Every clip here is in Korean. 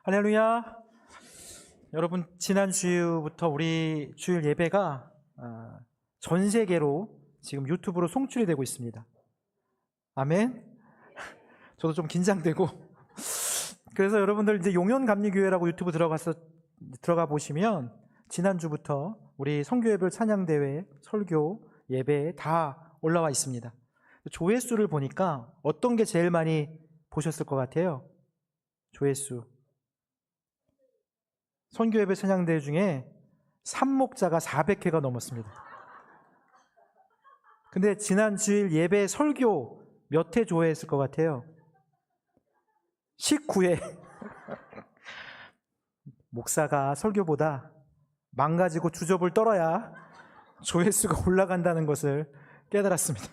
할렐루야. 여러분, 지난 주부터 우리 주일 예배가 전 세계로 지금 유튜브로 송출이 되고 있습니다. 아멘. 저도 좀 긴장되고 그래서 여러분들 이제 용현감리교회라고 유튜브 들어가 보시면 지난주부터 우리 선교예별 찬양대회, 설교, 예배 다 올라와 있습니다. 조회수를 보니까 어떤 게 제일 많이 보셨을 것 같아요? 조회수. 선교예배 찬양대회 중에 삽목자가 400회가 넘었습니다. 근데 지난 주일 예배 설교 몇 회 조회했을 것 같아요? 19회. 목사가 설교보다 망가지고 주접을 떨어야 조회수가 올라간다는 것을 깨달았습니다.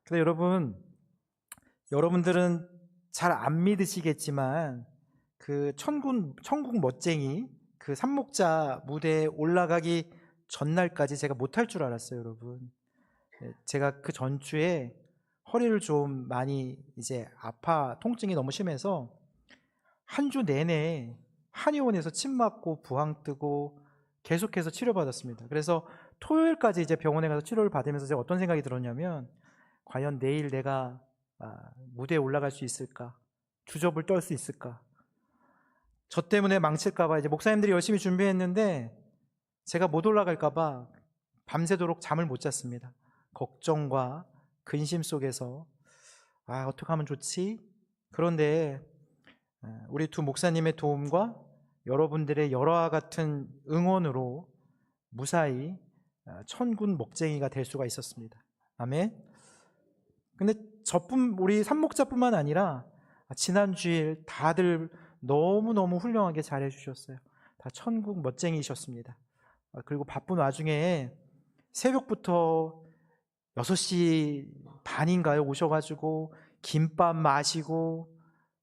근데 여러분들은 잘 안 믿으시겠지만 그 천국 멋쟁이 그 삽목자 무대에 올라가기 전날까지 제가 못할 줄 알았어요, 여러분. 제가 그 전주에 허리를 좀 많이 이제 통증이 너무 심해서 한 주 내내 한의원에서 침 맞고 부항 뜨고 계속해서 치료받았습니다. 그래서 토요일까지 이제 병원에 가서 치료를 받으면서 제가 어떤 생각이 들었냐면, 과연 내일 내가 무대에 올라갈 수 있을까? 주접을 떨 수 있을까? 저 때문에 망칠까봐 이제 목사님들이 열심히 준비했는데 제가 못 올라갈까봐 밤새도록 잠을 못 잤습니다. 걱정과 근심 속에서 어떻게 하면 좋지? 그런데 우리 두 목사님의 도움과 여러분들의 열화와 같은 응원으로 무사히 천군 먹쟁이가 될 수가 있었습니다. 아멘. 근데 우리 삽목자뿐만 아니라 지난 주일 다들 너무너무 훌륭하게 잘해 주셨어요. 다 천국 멋쟁이셨습니다. 그리고 바쁜 와중에 새벽부터 6시 반인가요? 오셔가지고 김밥 마시고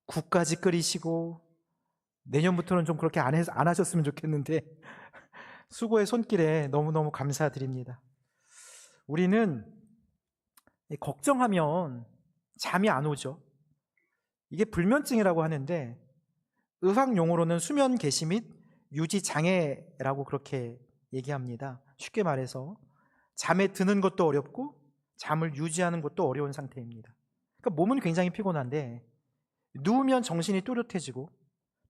국까지 끓이시고, 내년부터는 좀 그렇게 안 하셨으면 좋겠는데 수고의 손길에 너무너무 감사드립니다. 우리는 걱정하면 잠이 안 오죠. 이게 불면증이라고 하는데 의학 용어로는 수면 개시 및 유지 장애라고 그렇게 얘기합니다. 쉽게 말해서 잠에 드는 것도 어렵고 잠을 유지하는 것도 어려운 상태입니다. 그러니까 몸은 굉장히 피곤한데 누우면 정신이 또렷해지고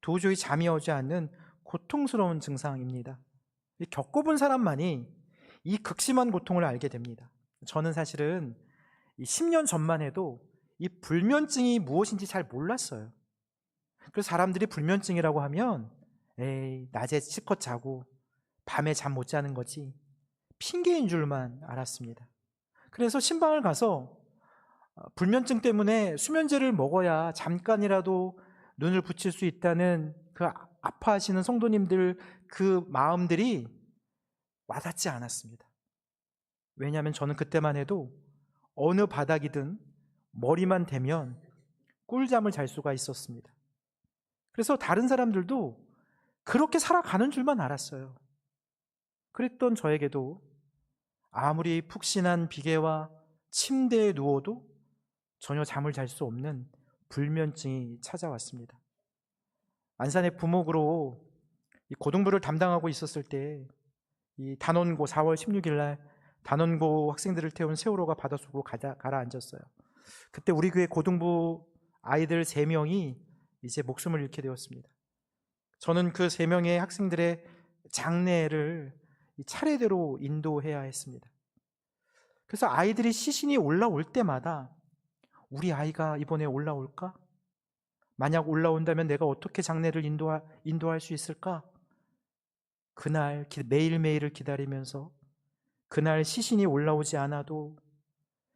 도저히 잠이 오지 않는 고통스러운 증상입니다. 겪어본 사람만이 이 극심한 고통을 알게 됩니다. 저는 사실은 10년 전만 해도 이 불면증이 무엇인지 잘 몰랐어요. 그래서 사람들이 불면증이라고 하면 낮에 실컷 자고 밤에 잠 못 자는 거지, 핑계인 줄만 알았습니다. 그래서 신방을 가서 불면증 때문에 수면제를 먹어야 잠깐이라도 눈을 붙일 수 있다는 그 아파하시는 성도님들 그 마음들이 와닿지 않았습니다. 왜냐하면 저는 그때만 해도 어느 바닥이든 머리만 대면 꿀잠을 잘 수가 있었습니다. 그래서 다른 사람들도 그렇게 살아가는 줄만 알았어요. 그랬던 저에게도 아무리 푹신한 비계와 침대에 누워도 전혀 잠을 잘 수 없는 불면증이 찾아왔습니다. 안산의 부목으로 고등부를 담당하고 있었을 때 이 단원고 4월 16일 날 단원고 학생들을 태운 세월호가 바닷속으로 가라앉았어요. 그때 우리 교회 고등부 아이들 3명이 이제 목숨을 잃게 되었습니다. 저는 그 3명의 학생들의 장례를 차례대로 인도해야 했습니다. 그래서 아이들이 시신이 올라올 때마다 우리 아이가 이번에 올라올까? 만약 올라온다면 내가 어떻게 장례를 인도할 수 있을까? 그날 매일매일을 기다리면서 그날 시신이 올라오지 않아도,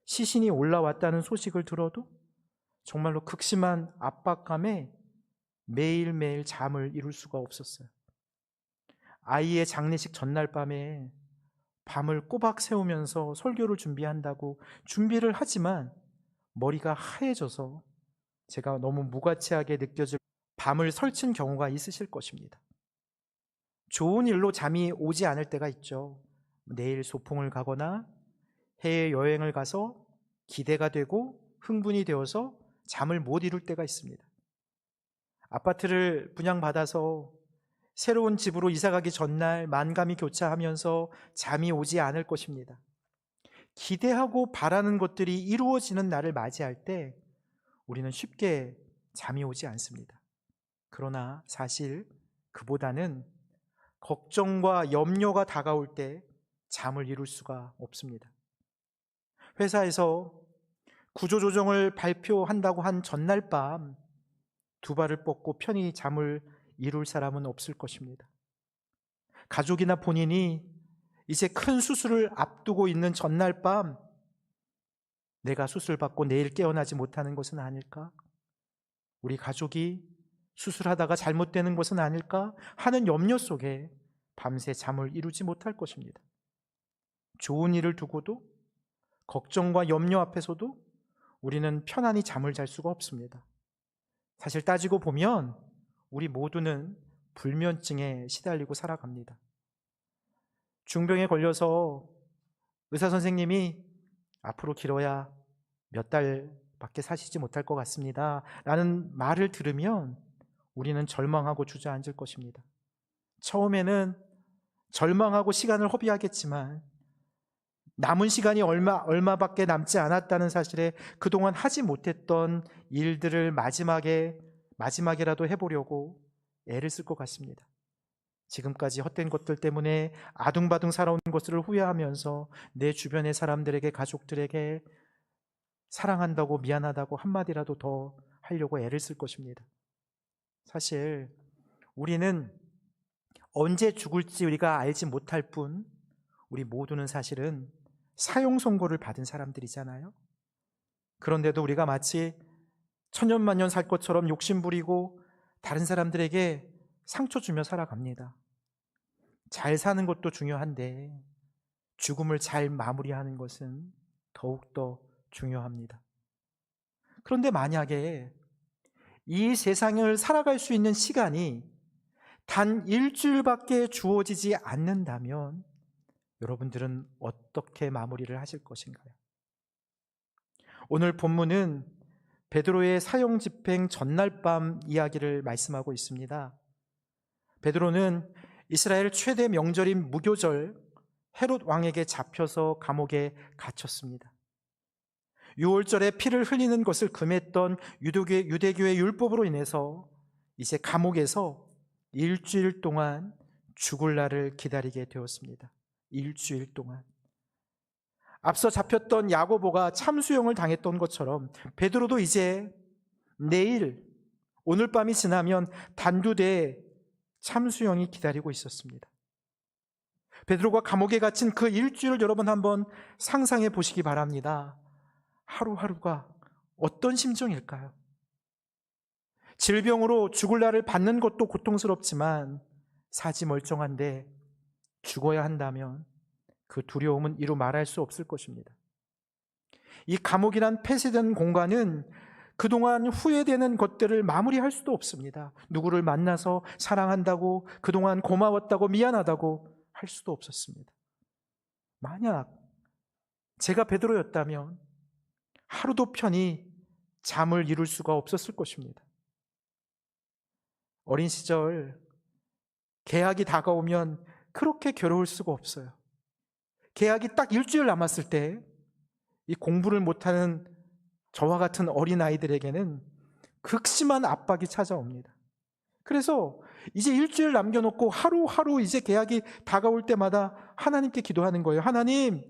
시신이 올라왔다는 소식을 들어도 정말로 극심한 압박감에 매일매일 잠을 이룰 수가 없었어요. 아이의 장례식 전날 밤에 밤을 꼬박 새우면서 설교를 준비한다고 준비를 하지만 머리가 하얘져서 제가 너무 무가치하게 느껴질 밤을 설친 경우가 있으실 것입니다. 좋은 일로 잠이 오지 않을 때가 있죠. 내일 소풍을 가거나 해외여행을 가서 기대가 되고 흥분이 되어서 잠을 못 이룰 때가 있습니다. 아파트를 분양받아서 새로운 집으로 이사가기 전날 만감이 교차하면서 잠이 오지 않을 것입니다. 기대하고 바라는 것들이 이루어지는 날을 맞이할 때 우리는 쉽게 잠이 오지 않습니다. 그러나 사실 그보다는 걱정과 염려가 다가올 때 잠을 이룰 수가 없습니다. 회사에서 구조조정을 발표한다고 한 전날 밤 두 발을 뻗고 편히 잠을 이룰 사람은 없을 것입니다. 가족이나 본인이 이제 큰 수술을 앞두고 있는 전날 밤 내가 수술받고 내일 깨어나지 못하는 것은 아닐까? 우리 가족이 수술하다가 잘못되는 것은 아닐까 하는 염려 속에 밤새 잠을 이루지 못할 것입니다. 좋은 일을 두고도 걱정과 염려 앞에서도 우리는 편안히 잠을 잘 수가 없습니다. 사실 따지고 보면 우리 모두는 불면증에 시달리고 살아갑니다. 중병에 걸려서 의사 선생님이 앞으로 길어야 몇 달밖에 사시지 못할 것 같습니다 라는 말을 들으면 우리는 절망하고 주저앉을 것입니다. 처음에는 절망하고 시간을 허비하겠지만 남은 시간이 얼마밖에 남지 않았다는 사실에 그동안 하지 못했던 일들을 마지막이라도 해보려고 애를 쓸 것 같습니다. 지금까지 헛된 것들 때문에 아둥바둥 살아온 것을 후회하면서 내 주변의 사람들에게, 가족들에게 사랑한다고, 미안하다고 한마디라도 더 하려고 애를 쓸 것입니다. 사실 우리는 언제 죽을지 우리가 알지 못할 뿐 우리 모두는 사실은 사형 선고를 받은 사람들이잖아요. 그런데도 우리가 마치 천년만년 살 것처럼 욕심부리고 다른 사람들에게 상처 주며 살아갑니다. 잘 사는 것도 중요한데 죽음을 잘 마무리하는 것은 더욱더 중요합니다. 그런데 만약에 이 세상을 살아갈 수 있는 시간이 단 일주일밖에 주어지지 않는다면 여러분들은 어떻게 마무리를 하실 것인가요? 오늘 본문은 베드로의 사형 집행 전날 밤 이야기를 말씀하고 있습니다. 베드로는 이스라엘 최대 명절인 무교절 헤롯 왕에게 잡혀서 감옥에 갇혔습니다. 유월절에 피를 흘리는 것을 금했던 유대교의 율법으로 인해서 이제 감옥에서 일주일 동안 죽을 날을 기다리게 되었습니다. 일주일 동안. 앞서 잡혔던 야고보가 참수형을 당했던 것처럼 베드로도 이제 오늘 밤이 지나면 단두대에 참수형이 기다리고 있었습니다. 베드로가 감옥에 갇힌 그 일주일을 여러분 한번 상상해 보시기 바랍니다. 하루하루가 어떤 심정일까요? 질병으로 죽을 날을 받는 것도 고통스럽지만 사지 멀쩡한데 죽어야 한다면 그 두려움은 이루 말할 수 없을 것입니다. 이 감옥이란 폐쇄된 공간은 그동안 후회되는 것들을 마무리할 수도 없습니다. 누구를 만나서 사랑한다고, 그동안 고마웠다고, 미안하다고 할 수도 없었습니다. 만약 제가 베드로였다면 하루도 편히 잠을 이룰 수가 없었을 것입니다. 어린 시절 개학이 다가오면 그렇게 괴로울 수가 없어요. 개학이 딱 일주일 남았을 때 이 공부를 못하는 저와 같은 어린아이들에게는 극심한 압박이 찾아옵니다. 그래서 이제 일주일 남겨놓고 하루하루 이제 개학이 다가올 때마다 하나님께 기도하는 거예요. 하나님,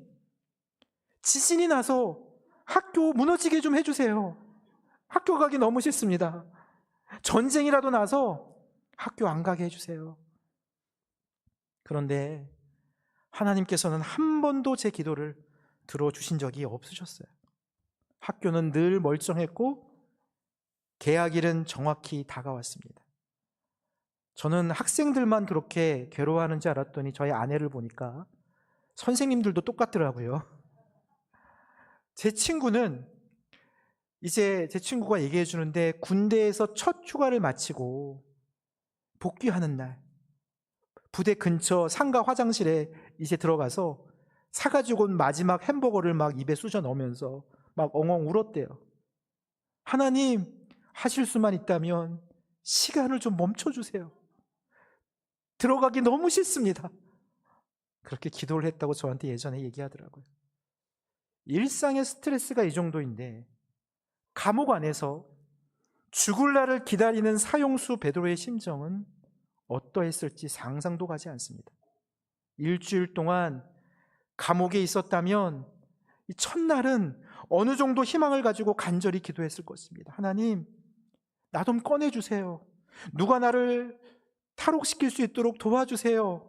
지진이 나서 학교 무너지게 좀 해주세요. 학교 가기 너무 싫습니다. 전쟁이라도 나서 학교 안 가게 해주세요. 그런데 하나님께서는 한 번도 제 기도를 들어주신 적이 없으셨어요. 학교는 늘 멀쩡했고 개학일은 정확히 다가왔습니다. 저는 학생들만 그렇게 괴로워하는 줄 알았더니 저희 아내를 보니까 선생님들도 똑같더라고요. 제 친구가 얘기해 주는데 군대에서 첫 휴가를 마치고 복귀하는 날 부대 근처 상가 화장실에 이제 들어가서 사가지고 온 마지막 햄버거를 막 입에 쑤셔 넣으면서 막 엉엉 울었대요. 하나님, 하실 수만 있다면 시간을 좀 멈춰주세요. 들어가기 너무 싫습니다. 그렇게 기도를 했다고 저한테 예전에 얘기하더라고요. 일상의 스트레스가 이 정도인데 감옥 안에서 죽을 날을 기다리는 사형수 베드로의 심정은 어떠했을지 상상도 가지 않습니다. 일주일 동안 감옥에 있었다면 이 첫날은 어느 정도 희망을 가지고 간절히 기도했을 것입니다. 하나님, 나 좀 꺼내주세요. 누가 나를 탈옥시킬 수 있도록 도와주세요.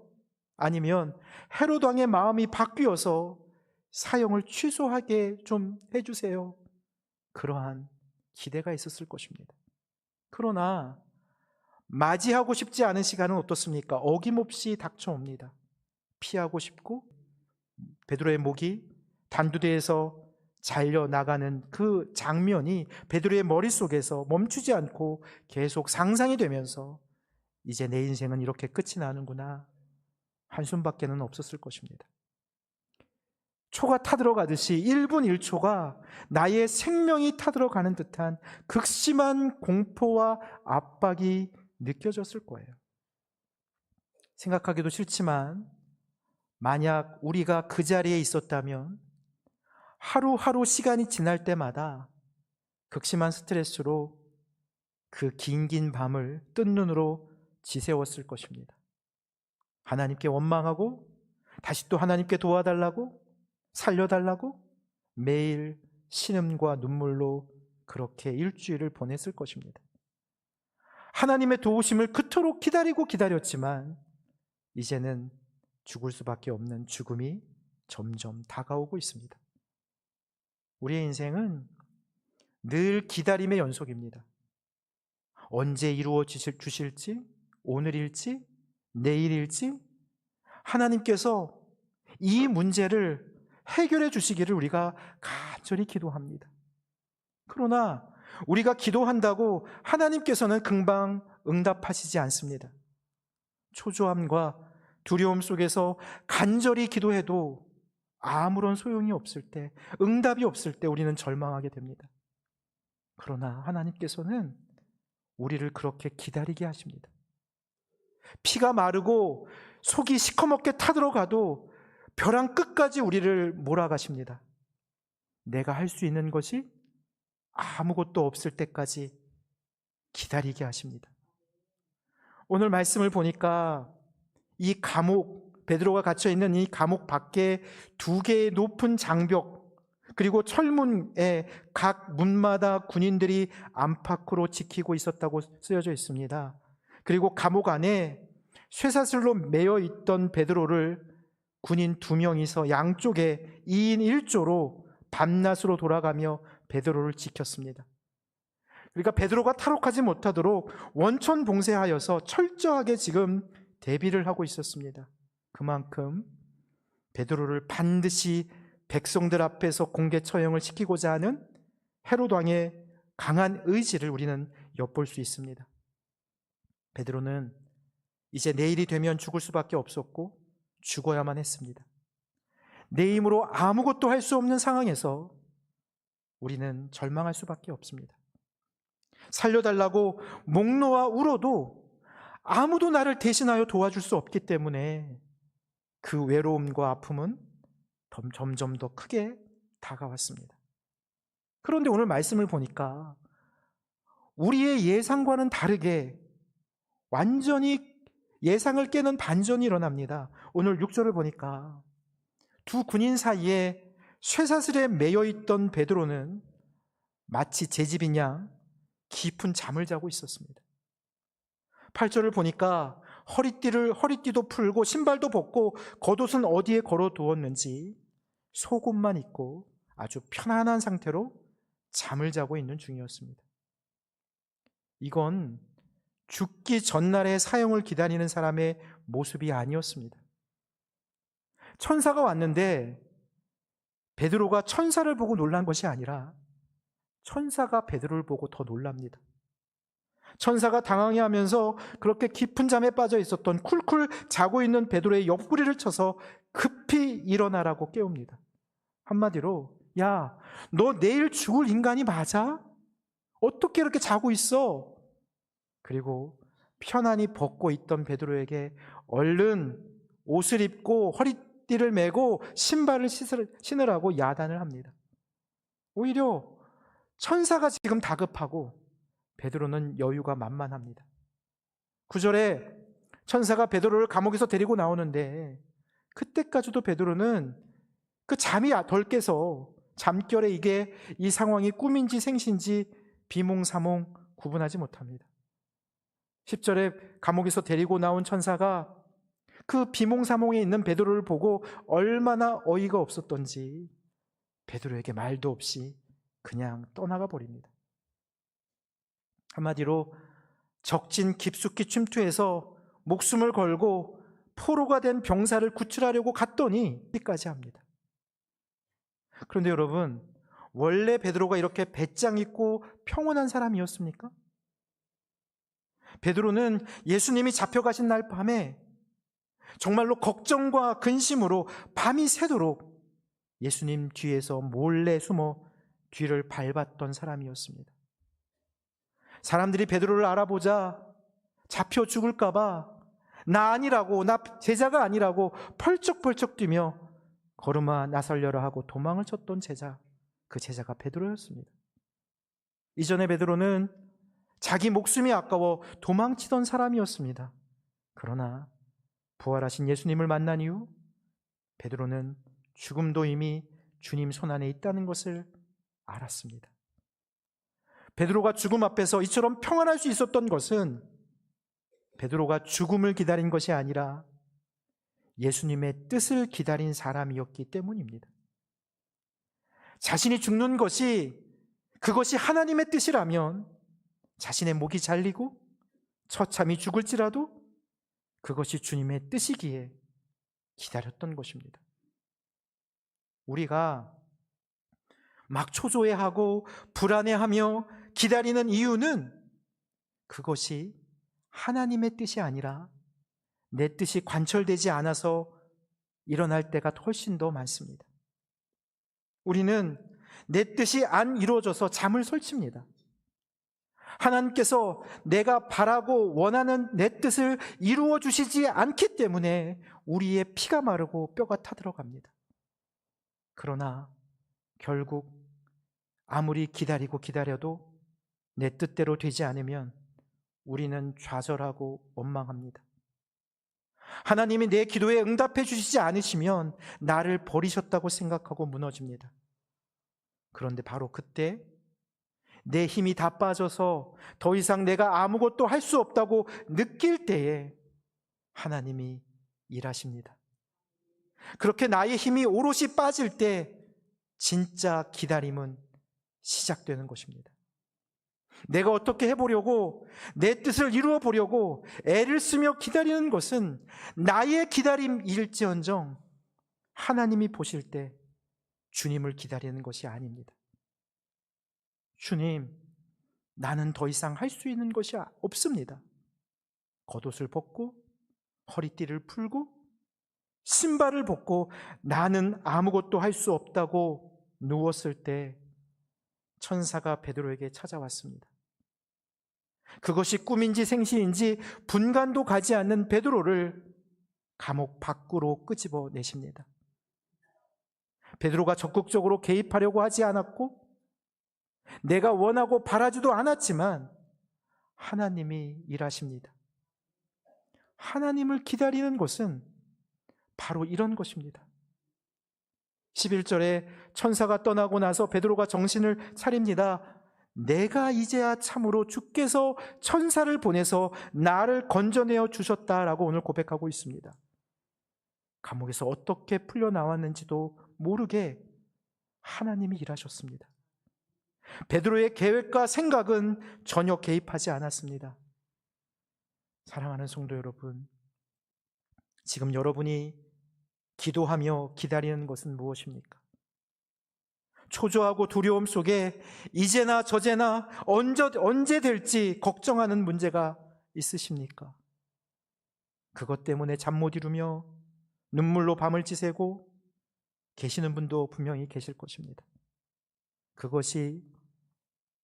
아니면 헤롯 왕의 마음이 바뀌어서 사형을 취소하게 좀 해주세요. 그러한 기대가 있었을 것입니다. 그러나 맞이하고 싶지 않은 시간은 어떻습니까? 어김없이 닥쳐옵니다. 피하고 싶고 베드로의 목이 단두대에서 잘려나가는 그 장면이 베드로의 머릿속에서 멈추지 않고 계속 상상이 되면서 이제 내 인생은 이렇게 끝이 나는구나, 한숨밖에는 없었을 것입니다. 초가 타들어가듯이 1분 1초가 나의 생명이 타들어가는 듯한 극심한 공포와 압박이 느껴졌을 거예요. 생각하기도 싫지만 만약 우리가 그 자리에 있었다면 하루하루 시간이 지날 때마다 극심한 스트레스로 그 긴긴 밤을 뜬 눈으로 지새웠을 것입니다. 하나님께 원망하고 다시 또 하나님께 도와달라고, 살려달라고 매일 신음과 눈물로 그렇게 일주일을 보냈을 것입니다. 하나님의 도우심을 그토록 기다리고 기다렸지만 이제는 죽을 수밖에 없는 죽음이 점점 다가오고 있습니다. 우리의 인생은 늘 기다림의 연속입니다. 언제 이루어 주실지, 오늘일지, 내일일지 하나님께서 이 문제를 해결해 주시기를 우리가 간절히 기도합니다. 그러나 우리가 기도한다고 하나님께서는 금방 응답하시지 않습니다. 초조함과 두려움 속에서 간절히 기도해도 아무런 소용이 없을 때, 응답이 없을 때 우리는 절망하게 됩니다. 그러나 하나님께서는 우리를 그렇게 기다리게 하십니다. 피가 마르고 속이 시커멓게 타들어가도 벼랑 끝까지 우리를 몰아가십니다. 내가 할 수 있는 것이 아무것도 없을 때까지 기다리게 하십니다. 오늘 말씀을 보니까 이 감옥, 베드로가 갇혀있는 이 감옥 밖에 2개의 높은 장벽, 그리고 철문에 각 문마다 군인들이 안팎으로 지키고 있었다고 쓰여져 있습니다. 그리고 감옥 안에 쇠사슬로 매여 있던 베드로를 군인 2명이서 양쪽에 2인 1조로 밤낮으로 돌아가며 베드로를 지켰습니다. 그러니까 베드로가 탈옥하지 못하도록 원천 봉쇄하여서 철저하게 지금 대비를 하고 있었습니다. 그만큼 베드로를 반드시 백성들 앞에서 공개 처형을 시키고자 하는 헤롯 왕의 강한 의지를 우리는 엿볼 수 있습니다. 베드로는 이제 내일이 되면 죽을 수밖에 없었고 죽어야만 했습니다. 내 힘으로 아무것도 할 수 없는 상황에서 우리는 절망할 수밖에 없습니다. 살려달라고 목 놓아 울어도 아무도 나를 대신하여 도와줄 수 없기 때문에 그 외로움과 아픔은 점점 더 크게 다가왔습니다. 그런데 오늘 말씀을 보니까 우리의 예상과는 다르게 완전히 예상을 깨는 반전이 일어납니다. 오늘 6절을 보니까 2 군인 사이에 쇠사슬에 매여있던 베드로는 마치 제 집인 양 깊은 잠을 자고 있었습니다. 8절을 보니까 허리띠도 풀고 신발도 벗고 겉옷은 어디에 걸어두었는지 속옷만 입고 아주 편안한 상태로 잠을 자고 있는 중이었습니다. 이건 죽기 전날의 사형을 기다리는 사람의 모습이 아니었습니다. 천사가 왔는데 베드로가 천사를 보고 놀란 것이 아니라 천사가 베드로를 보고 더 놀랍니다. 천사가 당황해하면서 그렇게 깊은 잠에 빠져 있었던 쿨쿨 자고 있는 베드로의 옆구리를 쳐서 급히 일어나라고 깨웁니다. 한마디로, 야, 너 내일 죽을 인간이 맞아? 어떻게 이렇게 자고 있어? 그리고 편안히 벗고 있던 베드로에게 얼른 옷을 입고 허리띠를 메고 신발을 신으라고 야단을 합니다. 오히려 천사가 지금 다급하고 베드로는 여유가 만만합니다. 9절에 천사가 베드로를 감옥에서 데리고 나오는데 그때까지도 베드로는 그 잠이 덜 깨서 잠결에 이게 이 상황이 꿈인지 생신지 비몽사몽 구분하지 못합니다. 10절에 감옥에서 데리고 나온 천사가 그 비몽사몽에 있는 베드로를 보고 얼마나 어이가 없었던지 베드로에게 말도 없이 그냥 떠나가 버립니다. 한마디로 적진 깊숙이 침투해서 목숨을 걸고 포로가 된 병사를 구출하려고 갔더니 여기까지 합니다. 그런데 여러분, 원래 베드로가 이렇게 배짱 있고 평온한 사람이었습니까? 베드로는 예수님이 잡혀가신 날 밤에 정말로 걱정과 근심으로 밤이 새도록 예수님 뒤에서 몰래 숨어 뒤를 밟았던 사람이었습니다. 사람들이 베드로를 알아보자 잡혀 죽을까봐 나 아니라고, 나 제자가 아니라고 펄쩍펄쩍 뛰며 걸음아 나설려라 하고 도망을 쳤던 제자, 그 제자가 베드로였습니다. 이전에 베드로는 자기 목숨이 아까워 도망치던 사람이었습니다. 그러나 부활하신 예수님을 만난 이후 베드로는 죽음도 이미 주님 손안에 있다는 것을 알았습니다. 베드로가 죽음 앞에서 이처럼 평안할 수 있었던 것은 베드로가 죽음을 기다린 것이 아니라 예수님의 뜻을 기다린 사람이었기 때문입니다. 자신이 죽는 것이 그것이 하나님의 뜻이라면 자신의 목이 잘리고 처참히 죽을지라도 그것이 주님의 뜻이기에 기다렸던 것입니다. 우리가 막 초조해하고 불안해하며 기다리는 이유는 그것이 하나님의 뜻이 아니라 내 뜻이 관철되지 않아서 일어날 때가 훨씬 더 많습니다. 우리는 내 뜻이 안 이루어져서 잠을 설칩니다. 하나님께서 내가 바라고 원하는 내 뜻을 이루어 주시지 않기 때문에 우리의 피가 마르고 뼈가 타들어갑니다. 그러나 결국 아무리 기다리고 기다려도 내 뜻대로 되지 않으면 우리는 좌절하고 원망합니다. 하나님이 내 기도에 응답해 주시지 않으시면 나를 버리셨다고 생각하고 무너집니다. 그런데 바로 그때 내 힘이 다 빠져서 더 이상 내가 아무것도 할 수 없다고 느낄 때에 하나님이 일하십니다. 그렇게 나의 힘이 오롯이 빠질 때 진짜 기다림은 시작되는 것입니다. 내가 어떻게 해보려고, 내 뜻을 이루어 보려고 애를 쓰며 기다리는 것은 나의 기다림일지언정 하나님이 보실 때 주님을 기다리는 것이 아닙니다. 주님, 나는 더 이상 할 수 있는 것이 없습니다. 겉옷을 벗고 허리띠를 풀고 신발을 벗고 나는 아무것도 할 수 없다고 누웠을 때 천사가 베드로에게 찾아왔습니다. 그것이 꿈인지 생시인지 분간도 가지 않는 베드로를 감옥 밖으로 끄집어내십니다. 베드로가 적극적으로 개입하려고 하지 않았고 내가 원하고 바라지도 않았지만 하나님이 일하십니다. 하나님을 기다리는 것은 바로 이런 것입니다. 11절에 천사가 떠나고 나서 베드로가 정신을 차립니다. 내가 이제야 참으로 주께서 천사를 보내서 나를 건져내어 주셨다라고 오늘 고백하고 있습니다. 감옥에서 어떻게 풀려나왔는지도 모르게 하나님이 일하셨습니다. 베드로의 계획과 생각은 전혀 개입하지 않았습니다. 사랑하는 성도 여러분, 지금 여러분이 기도하며 기다리는 것은 무엇입니까? 초조하고 두려움 속에 이제나 저제나 언제 될지 걱정하는 문제가 있으십니까? 그것 때문에 잠 못 이루며 눈물로 밤을 지새고 계시는 분도 분명히 계실 것입니다. 그것이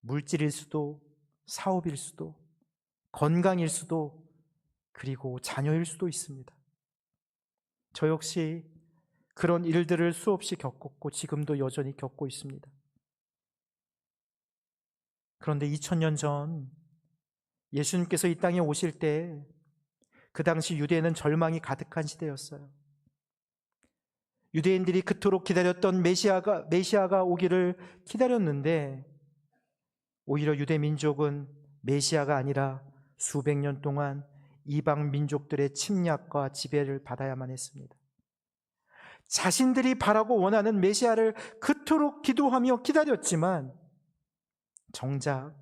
물질일 수도 사업일 수도 건강일 수도, 그리고 자녀일 수도 있습니다. 저 역시 그런 일들을 수없이 겪었고 지금도 여전히 겪고 있습니다. 그런데 2000년 전 예수님께서 이 땅에 오실 때 그 당시 유대에는 절망이 가득한 시대였어요. 유대인들이 그토록 기다렸던 메시아가 오기를 기다렸는데 오히려 유대 민족은 메시아가 아니라 수백 년 동안 이방 민족들의 침략과 지배를 받아야만 했습니다. 자신들이 바라고 원하는 메시아를 그토록 기도하며 기다렸지만 정작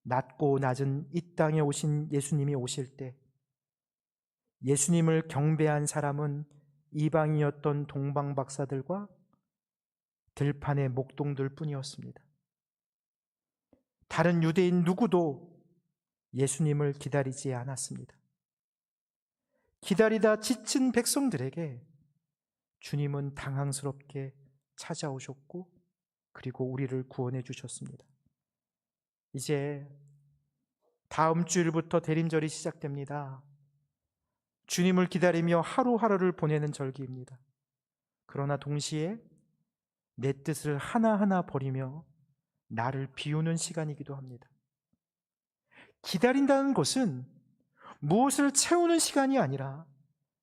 낮고 낮은 이 땅에 오신 예수님이 오실 때 예수님을 경배한 사람은 이방이었던 동방 박사들과 들판의 목동들 뿐이었습니다. 다른 유대인 누구도 예수님을 기다리지 않았습니다. 기다리다 지친 백성들에게 주님은 당황스럽게 찾아오셨고 그리고 우리를 구원해 주셨습니다. 이제 다음 주일부터 대림절이 시작됩니다. 주님을 기다리며 하루하루를 보내는 절기입니다. 그러나 동시에 내 뜻을 하나하나 버리며 나를 비우는 시간이기도 합니다. 기다린다는 것은 무엇을 채우는 시간이 아니라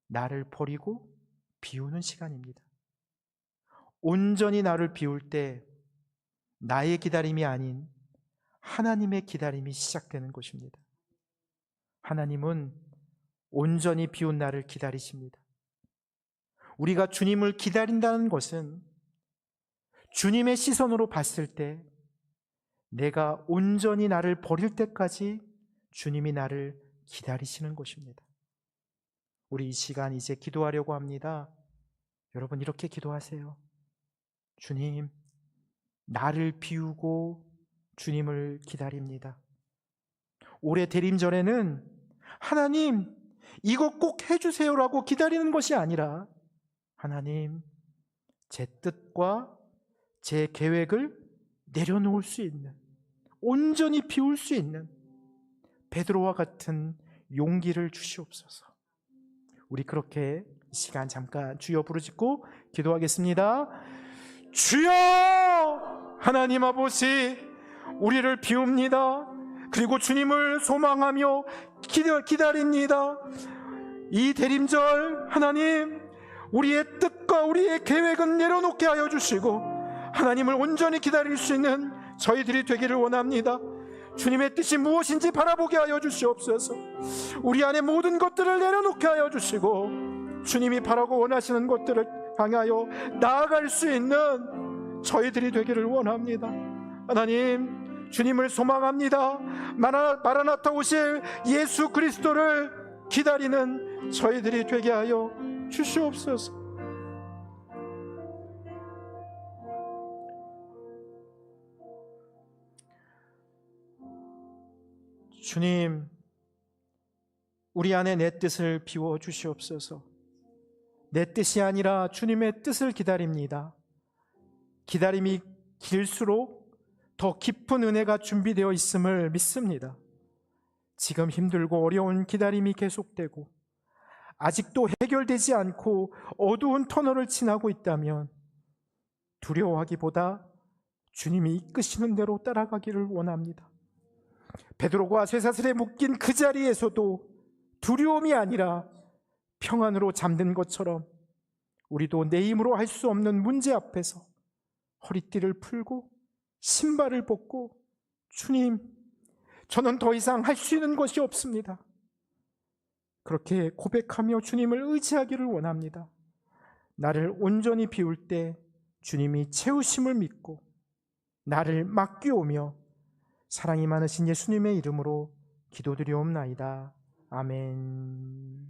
나를 버리고 비우는 시간입니다. 온전히 나를 비울 때 나의 기다림이 아닌 하나님의 기다림이 시작되는 것입니다. 하나님은 온전히 비운 나를 기다리십니다. 우리가 주님을 기다린다는 것은 주님의 시선으로 봤을 때 내가 온전히 나를 버릴 때까지 주님이 나를 기다리시는 것입니다. 우리 이 시간 이제 기도하려고 합니다. 여러분 이렇게 기도하세요. 주님, 나를 비우고 주님을 기다립니다. 올해 대림절에는 하나님 이거 꼭 해주세요라고 기다리는 것이 아니라 하나님 제 뜻과 제 계획을 내려놓을 수 있는, 온전히 비울 수 있는 베드로와 같은 용기를 주시옵소서. 우리 그렇게 시간 잠깐 주여 부르짖고 기도하겠습니다. 주여! 하나님 아버지, 우리를 비웁니다. 그리고 주님을 소망하며 기다립니다. 이 대림절 하나님, 우리의 뜻과 우리의 계획은 내려놓게 하여 주시고 하나님을 온전히 기다릴 수 있는 저희들이 되기를 원합니다. 주님의 뜻이 무엇인지 바라보게 하여 주시옵소서. 우리 안에 모든 것들을 내려놓게 하여 주시고 주님이 바라고 원하시는 것들을 향하여 나아갈 수 있는 저희들이 되기를 원합니다. 하나님, 주님을 소망합니다. 마라나타 오실 예수 그리스도를 기다리는 저희들이 되게 하여 주시옵소서. 주님, 우리 안에 내 뜻을 비워 주시옵소서. 내 뜻이 아니라 주님의 뜻을 기다립니다. 기다림이 길수록 더 깊은 은혜가 준비되어 있음을 믿습니다. 지금 힘들고 어려운 기다림이 계속되고 아직도 해결되지 않고 어두운 터널을 지나고 있다면 두려워하기보다 주님이 이끄시는 대로 따라가기를 원합니다. 베드로가 쇠사슬에 묶인 그 자리에서도 두려움이 아니라 평안으로 잠든 것처럼 우리도 내 힘으로 할 수 없는 문제 앞에서 허리띠를 풀고 신발을 벗고 주님, 저는 더 이상 할 수 있는 것이 없습니다. 그렇게 고백하며 주님을 의지하기를 원합니다. 나를 온전히 비울 때 주님이 채우심을 믿고 나를 맡기오며 사랑이 많으신 예수님의 이름으로 기도드리옵나이다. 아멘.